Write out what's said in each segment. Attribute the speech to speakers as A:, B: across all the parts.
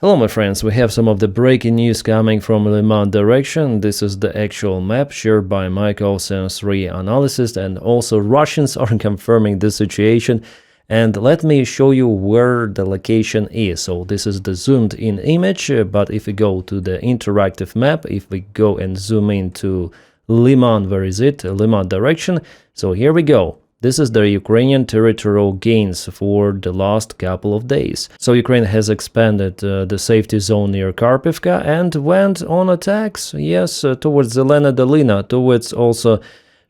A: Hello my friends, we have some of the breaking news coming from Lyman direction. This is the actual map shared by Michael Sensory Analysis, and also Russians are confirming the situation. And let me show you where the location is. So this is the zoomed in image, but if we go to the interactive map, if we go and zoom into Lyman, where is it? Lyman direction. So here we go. This is the Ukrainian territorial gains for the last couple of days. So Ukraine has expanded the safety zone near Kharkivka and went on attacks, yes, towards Zelena Dolina, towards also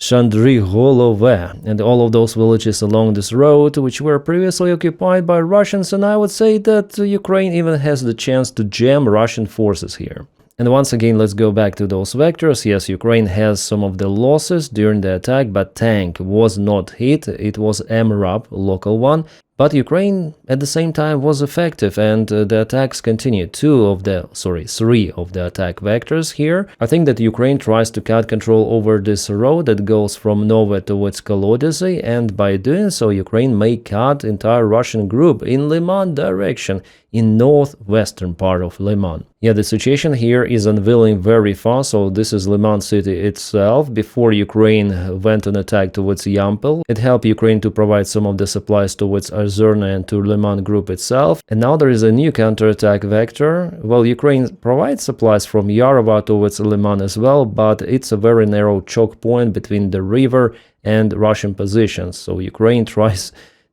A: Shandrigolove, and all of those villages along this road, which were previously occupied by Russians, and I would say that Ukraine even has the chance to jam Russian forces here. And once again, let's go back to those vectors. Yes, Ukraine has some of the losses during the attack, but tank was not hit. It was MRAP, local one. But Ukraine at the same time was effective, and the attacks continued. Three of the attack vectors here. I think that Ukraine tries to cut control over this road that goes from Nova towards Kolodesy, and by doing so, Ukraine may cut entire Russian group in Lyman direction, in northwestern part of Lyman. Yeah, the situation here is unveiling very fast. So this is Lyman city itself. Before Ukraine went on attack towards Yampol, it helped Ukraine to provide some of the supplies towards Ozerna and to Lyman group itself. And now there is a new counterattack vector. Well, Ukraine provides supplies from Yarova towards Lyman as well, but it's a very narrow choke point between the river and Russian positions. So Ukraine tries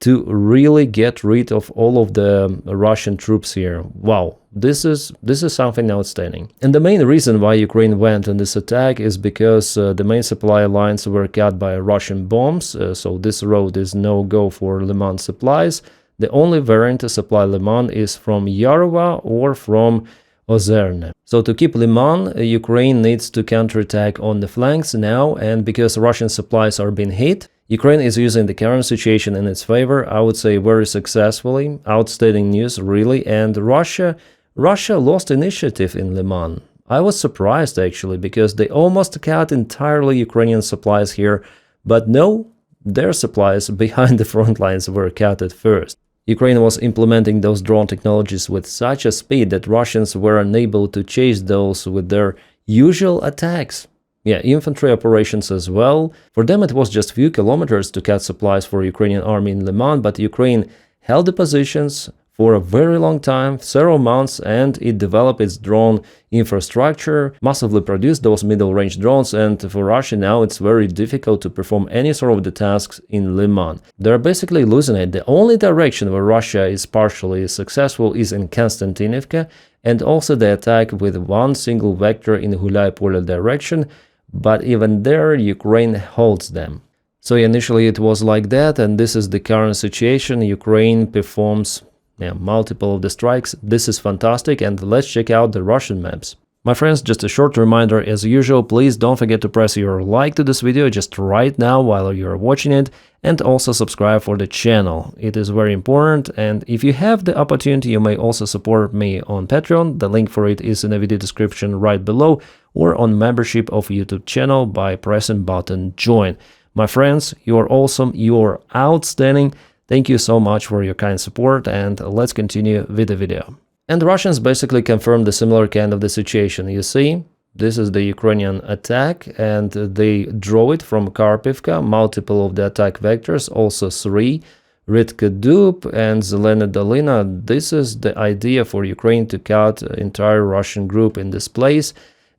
A: to really get rid of all of the Russian troops here. Wow, this is something outstanding. And the main reason why Ukraine went on this attack is because the main supply lines were cut by Russian bombs, so this road is no-go for Lyman supplies. The only variant to supply Lyman is from Yarova or from Ozerna. So to keep Lyman, Ukraine needs to counterattack on the flanks now, and because Russian supplies are being hit, Ukraine is using the current situation in its favor, I would say very successfully. Outstanding news, really. And Russia lost initiative in Lyman. I was surprised actually, because they almost cut entirely Ukrainian supplies here, but no, their supplies behind the front lines were cut at first. Ukraine was implementing those drone technologies with such a speed that Russians were unable to chase those with their usual attacks. Yeah, infantry operations as well. For them it was just few kilometers to cut supplies for Ukrainian army in Lyman, but Ukraine held the positions for a very long time, several months, and it developed its drone infrastructure, massively produced those middle-range drones, and for Russia now it's very difficult to perform any sort of the tasks in Lyman. They're basically losing it. The only direction where Russia is partially successful is in Konstantinivka, and also the attack with one single vector in Gulay-Pole direction, but even there Ukraine holds them. So initially it was like that, and this is the current situation. Ukraine performs multiple of the strikes. This is fantastic, and let's check out the Russian maps. My friends, just a short reminder as usual, please don't forget to press your like to this video just right now while you're watching it, and also subscribe for the channel. It is very important, and if you have the opportunity, you may also support me on Patreon. The link for it is in the video description right below, or on membership of YouTube channel by pressing button join. My friends, you're awesome, you're outstanding. Thank you so much for your kind support, and let's continue with the video. And the Russians basically confirmed the similar kind of the situation. You see, this is the Ukrainian attack, and they draw it from Kharkivka, multiple of the attack vectors, also three, Ridka-Dub and Zelena Dolina. This is the idea for Ukraine to cut entire Russian group in this place.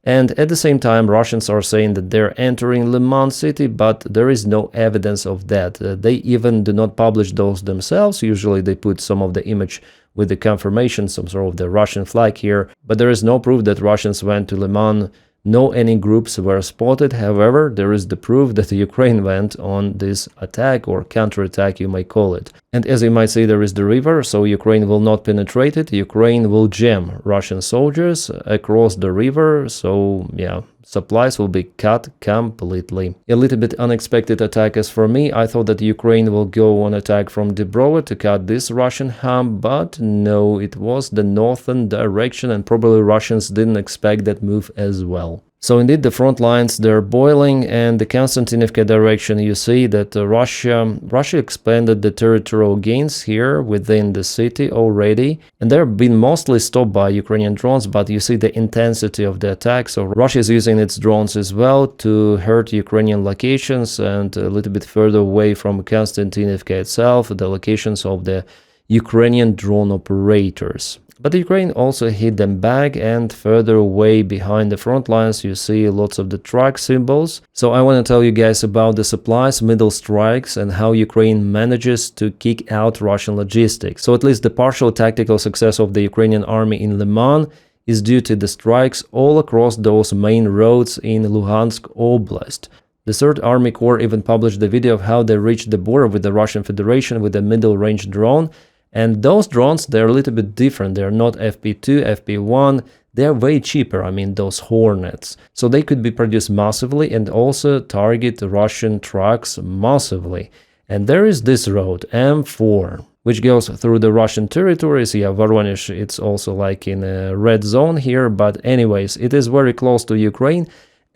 A: And at the same time, Russians are saying that they're entering Lyman city, but there is no evidence of that. They even do not publish those themselves. Usually they put some of the image with the confirmation, some sort of the Russian flag here, but there is no proof that Russians went to Lyman. No any groups were spotted. However, there is the proof that Ukraine went on this attack, or counterattack you may call it. And as you might see, there is the river, so Ukraine will not penetrate it. Ukraine will jam Russian soldiers across the river, so yeah, supplies will be cut completely. A little bit unexpected attack as for me. I thought that Ukraine will go on attack from Dubrovo to cut this Russian hump, but no, it was the northern direction, and probably Russians didn't expect that move as well. So indeed, the front lines, they're boiling, and the Konstantinivka direction, you see that Russia expanded the territorial gains here within the city already, and they're been mostly stopped by Ukrainian drones, but you see the intensity of the attack. So Russia is using its drones as well to hurt Ukrainian locations, and a little bit further away from Konstantinivka itself, the locations of the Ukrainian drone operators. But Ukraine also hit them back, and further away behind the front lines you see lots of the truck symbols. So I want to tell you guys about the supplies, middle strikes, and how Ukraine manages to kick out Russian logistics. So at least the partial tactical success of the Ukrainian army in Lyman is due to the strikes all across those main roads in Luhansk Oblast. The 3rd Army Corps even published the video of how they reached the border with the Russian Federation with a middle-range drone. And those drones, they're a little bit different. They're not FP2, FP1. They're way cheaper, I mean, those Hornets. So they could be produced massively and also target Russian trucks massively. And there is this road, M4, which goes through the Russian territories. Yeah, Voronezh, it's also like in a red zone here. But anyways, it is very close to Ukraine.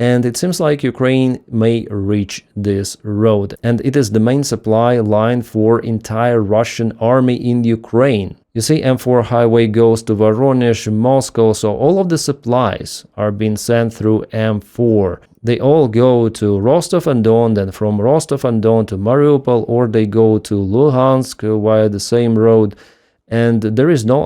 A: And it seems like Ukraine may reach this road, and it is the main supply line for entire Russian army in Ukraine. You see, M4 highway goes to Voronezh, Moscow, so all of the supplies are being sent through M4. They all go to Rostov-on-Don, then from Rostov-on-Don to Mariupol, or they go to Luhansk via the same road. And there is no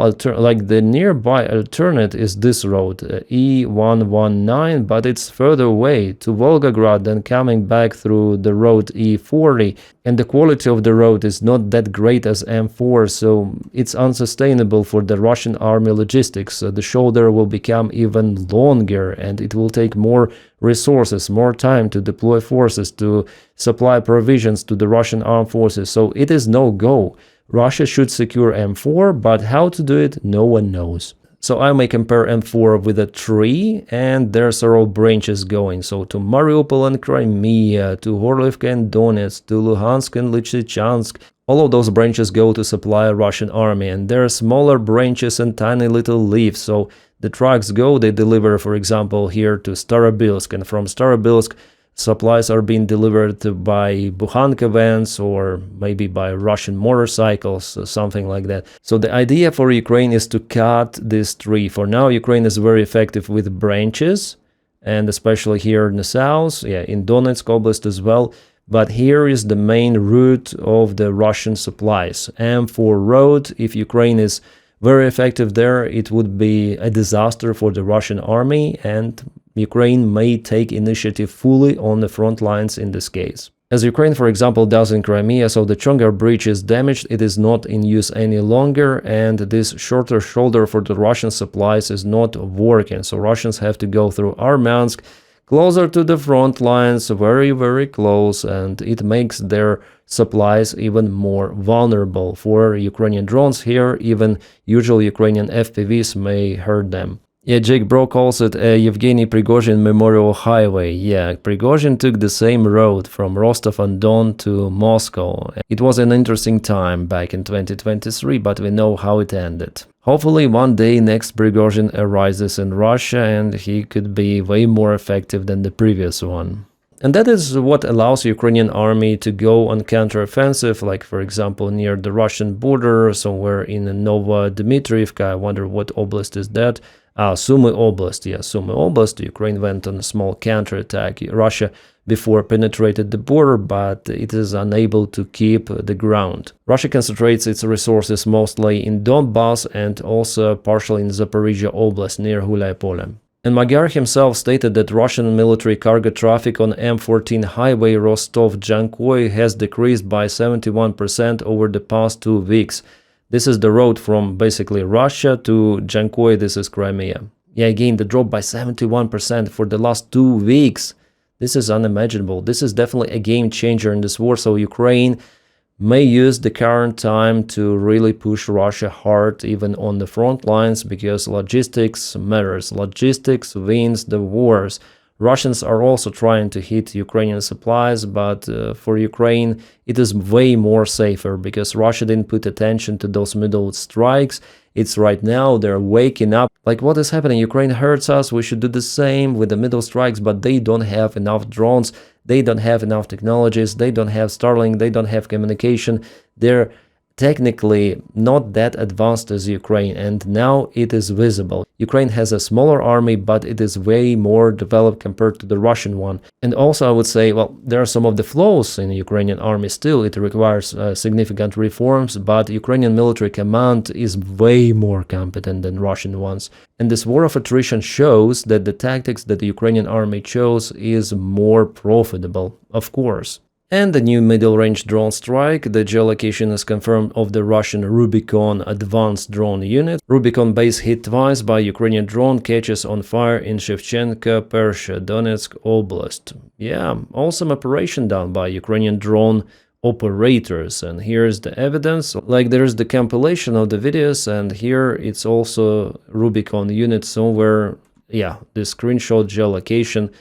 A: like the nearby alternate is this road, E119, but it's further away to Volgograd than coming back through the road E40. And the quality of the road is not that great as M4, so it's unsustainable for the Russian army logistics. The shoulder will become even longer, and it will take more resources, more time to deploy forces, to supply provisions to the Russian armed forces. So it is no go. Russia should secure M4, but how to do it, no one knows. So I may compare M4 with a tree, and there are several branches going. So to Mariupol and Crimea, to Horlivka and Donetsk, to Luhansk and Lysychansk. All of those branches go to supply a Russian army, and there are smaller branches and tiny little leaves. So the trucks go, they deliver, for example, here to Starobilsk, and from Starobilsk, supplies are being delivered by Bukhanka vans or maybe by Russian motorcycles, something like that. So the idea for Ukraine is to cut this tree. For now, Ukraine is very effective with branches, and especially here in the south, in Donetsk Oblast as well. But here is the main route of the Russian supplies. M4 road, if Ukraine is very effective there, it would be a disaster for the Russian army, and Ukraine may take initiative fully on the front lines in this case. As Ukraine, for example, does in Crimea, so the Chongar bridge is damaged, it is not in use any longer, and this shorter shoulder for the Russian supplies is not working. So Russians have to go through Armyansk, closer to the front lines, very, very close, and it makes their supplies even more vulnerable for Ukrainian drones here. Even usual Ukrainian FPVs may hurt them. Yeah, Jake Bro calls it a Yevgeny Prigozhin Memorial Highway. Yeah, Prigozhin took the same road from Rostov-on-Don to Moscow. It was an interesting time back in 2023, but we know how it ended. Hopefully one day next Prigozhin arises in Russia, and he could be way more effective than the previous one. And that is what allows Ukrainian army to go on counteroffensive, like for example near the Russian border, somewhere in Novodmitriivka. I wonder what oblast is that. Sumy Oblast, yeah, Sumy Oblast. Ukraine went on a small counterattack. Russia before penetrated the border, but it is unable to keep the ground. Russia concentrates its resources mostly in Donbass and also partially in Zaporizhia Oblast near Gulaipole. And Magyar himself stated that Russian military cargo traffic on M14 highway Rostov-Jankoy has decreased by 71% over the past 2 weeks. This is the road from basically Russia to Jankoy, this is Crimea. Yeah, again, the drop by 71% for the last 2 weeks. This is unimaginable. This is definitely a game changer in this war, so Ukraine may use the current time to really push Russia hard even on the front lines, because logistics matters. Logistics wins the wars. Russians are also trying to hit Ukrainian supplies, but for Ukraine it is way more safer because Russia didn't put attention to those middle strikes, It's right now they're waking up. Like, what is happening? Ukraine hurts us. We should do the same with the middle strikes, but they don't have enough drones. They don't have enough technologies. They don't have Starlink. They don't have communication. They're technically not that advanced as Ukraine, and now it is visible. Ukraine has a smaller army, but it is way more developed compared to the Russian one. And also I would say, well, there are some of the flaws in the Ukrainian army still. It requires significant reforms, but Ukrainian military command is way more competent than Russian ones. And this war of attrition shows that the tactics that the Ukrainian army chose is more profitable, of course. And the new middle-range drone strike, the geolocation is confirmed of the Russian Rubicon advanced drone unit. Rubicon base hit twice by Ukrainian drone catches on fire in Shevchenko, Persha, Donetsk Oblast. Yeah, awesome operation done by Ukrainian drone operators, and here's the evidence. Like, there's the compilation of the videos, and here it's also Rubicon unit somewhere. Yeah, the screenshot geolocation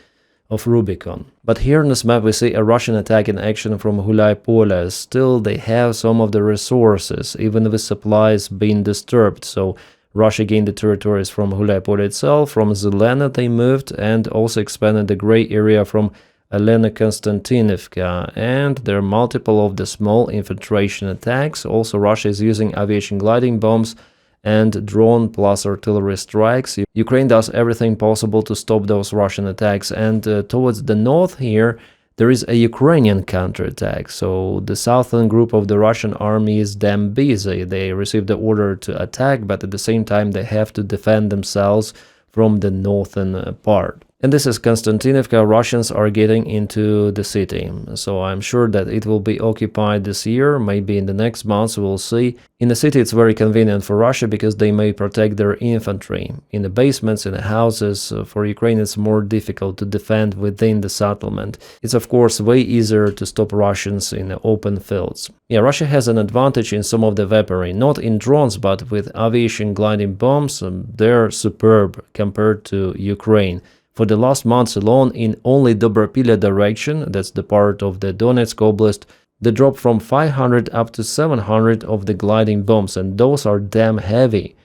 A: of Rubicon. But here on this map we see a Russian attack in action from Gulay-Pole. Still they have some of the resources, even with supplies being disturbed. So Russia gained the territories from Gulay-Pole itself, from Zelena they moved, and also expanded the gray area from Elena Konstantinovka, and there are multiple of the small infiltration attacks. Also Russia is using aviation gliding bombs and drone plus artillery strikes. Ukraine does everything possible to stop those Russian attacks, and towards the north here there is a Ukrainian counterattack. So the southern group of the Russian army is damn busy. They received the order to attack, but at the same time they have to defend themselves from the northern part. And this is Konstantinovka. Russians are getting into the city, so I'm sure that it will be occupied this year, maybe in the next months, we'll see. In the city it's very convenient for Russia because they may protect their infantry. In the basements, in the houses, for Ukraine it's more difficult to defend within the settlement. It's of course way easier to stop Russians in the open fields. Yeah, Russia has an advantage in some of the weaponry, not in drones, but with aviation gliding bombs. They're superb compared to Ukraine. For the last months alone, in only Dobropilya direction, that's the part of the Donetsk Oblast, they dropped from 500 up to 700 of the gliding bombs, and those are damn heavy.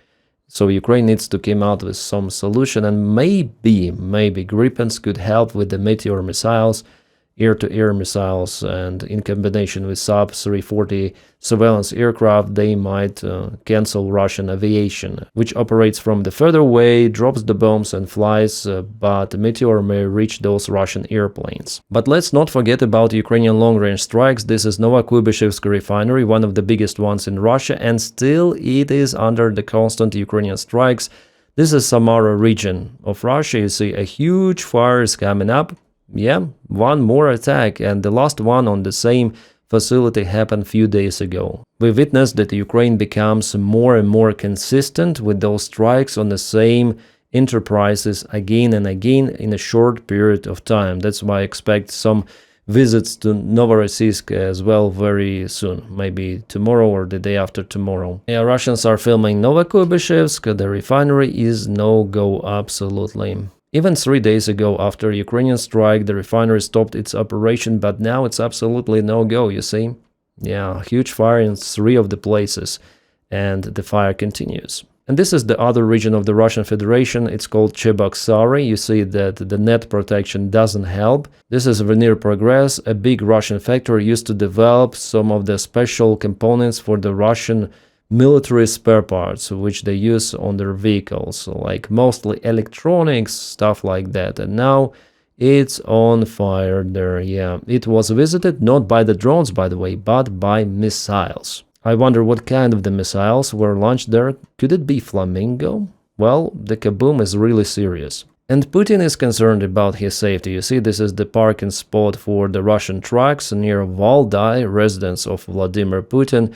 A: So Ukraine needs to come out with some solution, and maybe Gripens could help with the Meteor missiles, air-to-air missiles, and in combination with Sub-340 surveillance aircraft, they might cancel Russian aviation, which operates from the further away, drops the bombs and flies, but Meteor may reach those Russian airplanes. But let's not forget about Ukrainian long-range strikes. This is Novokubishevsk refinery, one of the biggest ones in Russia, and still it is under the constant Ukrainian strikes. This is Samara region of Russia. You see a huge fire is coming up. Yeah, one more attack, and the last one on the same facility happened a few days ago. We witnessed that Ukraine becomes more and more consistent with those strikes on the same enterprises again and again in a short period of time. That's why I expect some visits to Novorossiysk as well very soon, maybe tomorrow or the day after tomorrow. Yeah, Russians are filming Novokubishevsk. The refinery is no-go absolutely. Even 3 days ago, after Ukrainian strike, the refinery stopped its operation, but now it's absolutely no-go, you see? Yeah, huge fire in 3 of the places, and the fire continues. And this is the other region of the Russian Federation. It's called Cheboksary. You see that the net protection doesn't help. This is Veneer Progress, a big Russian factory used to develop some of the special components for the Russian military spare parts, which they use on their vehicles, like mostly electronics, stuff like that. And now it's on fire there. Yeah, it was visited not by the drones, by the way, but by missiles. I wonder what kind of the missiles were launched there. Could it be Flamingo? Well, the kaboom is really serious. And Putin is concerned about his safety. You see, this is the parking spot for the Russian trucks near Valdai, residence of Vladimir Putin.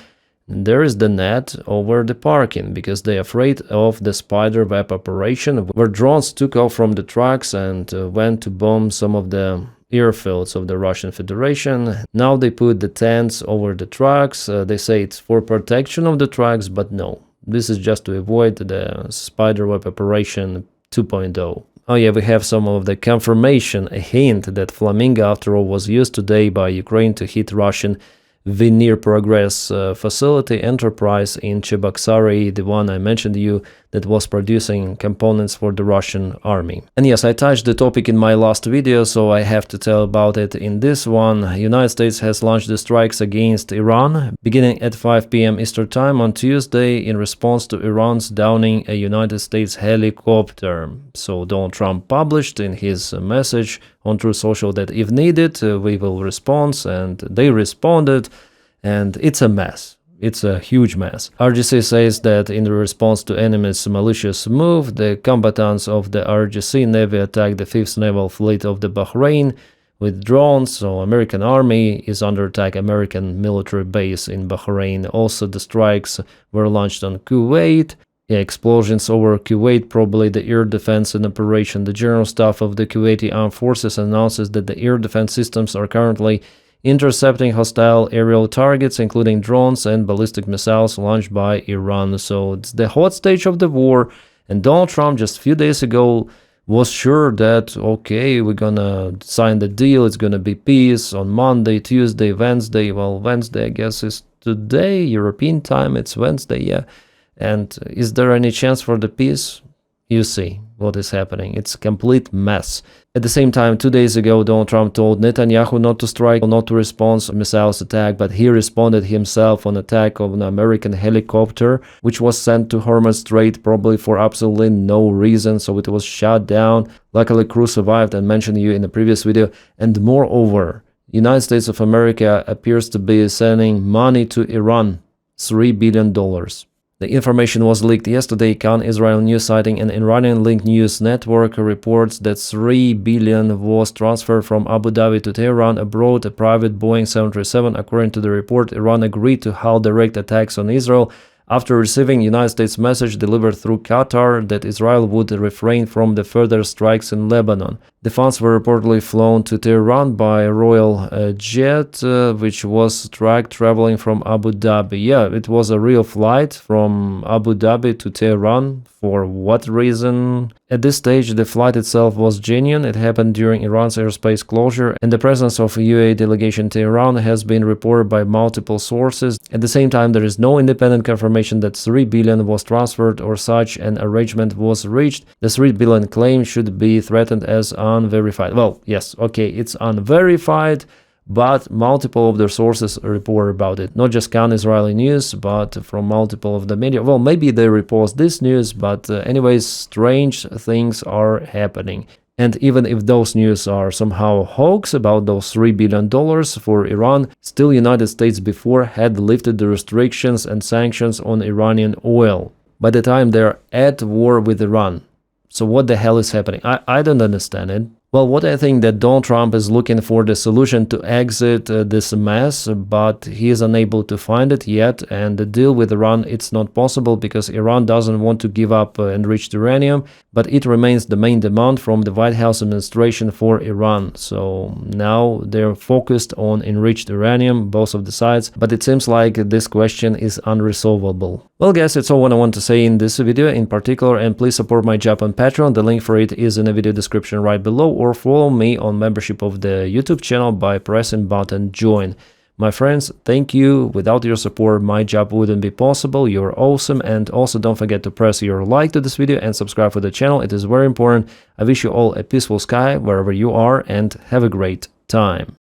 A: There is the net over the parking, because they're afraid of the spider web operation, where drones took off from the trucks and went to bomb some of the airfields of the Russian Federation. Now they put the tents over the trucks. They say it's for protection of the trucks, but no. This is just to avoid the spider web operation 2.0. Oh yeah, we have some of the confirmation, a hint that Flamingo after all was used today by Ukraine to hit Russian Veneer Progress facility enterprise in Cheboksary, the one I mentioned to you that was producing components for the Russian army. And yes, I touched the topic in my last video, so I have to tell about it in this one. United States has launched the strikes against Iran beginning at 5 p.m. Eastern Time on Tuesday in response to Iran's downing a United States helicopter. So Donald Trump published in his message on Truth Social that if needed, we will respond, and they responded, and it's a mess. It's a huge mess. RGC says that in response to enemy's malicious move, the combatants of the RGC Navy attacked the 5th Naval Fleet of the Bahrain with drones, so American Army is under attack, American military base in Bahrain. Also, the strikes were launched on Kuwait. Explosions over Kuwait, probably the air defense in operation. The General Staff of the Kuwaiti Armed Forces announces that the air defense systems are currently intercepting hostile aerial targets, including drones and ballistic missiles launched by Iran. So it's the hot stage of the war, and Donald Trump just a few days ago was sure that, okay, we're gonna sign the deal, it's gonna be peace on Monday, Tuesday, Wednesday. Well, Wednesday, I guess, is today, European time, it's Wednesday, yeah. And is there any chance for the peace? You see what is happening. It's a complete mess. At the same time, 2 days ago, Donald Trump told Netanyahu not to strike, not to respond to missiles attack, but he responded himself on attack of an American helicopter, which was sent to Hormuz Strait probably for absolutely no reason, so it was shot down. Luckily, crew survived and mentioned you in the previous video. And moreover, United States of America appears to be sending money to Iran, $3 billion. The information was leaked yesterday. Khan Israel news citing an Iranian-linked news network reports that $3 billion was transferred from Abu Dhabi to Tehran aboard a private Boeing 737. According to the report, Iran agreed to halt direct attacks on Israel after receiving United States message delivered through Qatar that Israel would refrain from the further strikes in Lebanon. The funds were reportedly flown to Tehran by a royal jet, which was traveling from Abu Dhabi. Yeah, it was a real flight from Abu Dhabi to Tehran. For what reason? At this stage, the flight itself was genuine. It happened during Iran's airspace closure, and the presence of a UAE delegation in Tehran has been reported by multiple sources. At the same time, there is no independent confirmation that $3 billion was transferred or such an arrangement was reached. The $3 billion claim should be threatened as unverified. Well, yes, okay, it's unverified, but multiple of their sources report about it. Not just Khan Israeli news, but from multiple of the media. Well, maybe they report this news, but anyways, strange things are happening. And even if those news are somehow hoax about those $3 billion for Iran, still United States before had lifted the restrictions and sanctions on Iranian oil. By the time they're at war with Iran. So what the hell is happening? I don't understand it. Well, what I think that Donald Trump is looking for the solution to exit this mess, but he is unable to find it yet, and the deal with Iran, it's not possible because Iran doesn't want to give up enriched uranium, but it remains the main demand from the White House administration for Iran. So now they're focused on enriched uranium, both of the sides, but it seems like this question is unresolvable. Well guys, that's all what I want to say in this video in particular, and please support my job on Patreon. The link for it is in the video description right below, or follow me on membership of the YouTube channel by pressing button join. My friends, thank you. Without your support, my job wouldn't be possible. You're awesome. And also don't forget to press your like to this video and subscribe for the channel. It is very important. I wish you all a peaceful sky wherever you are, and have a great time.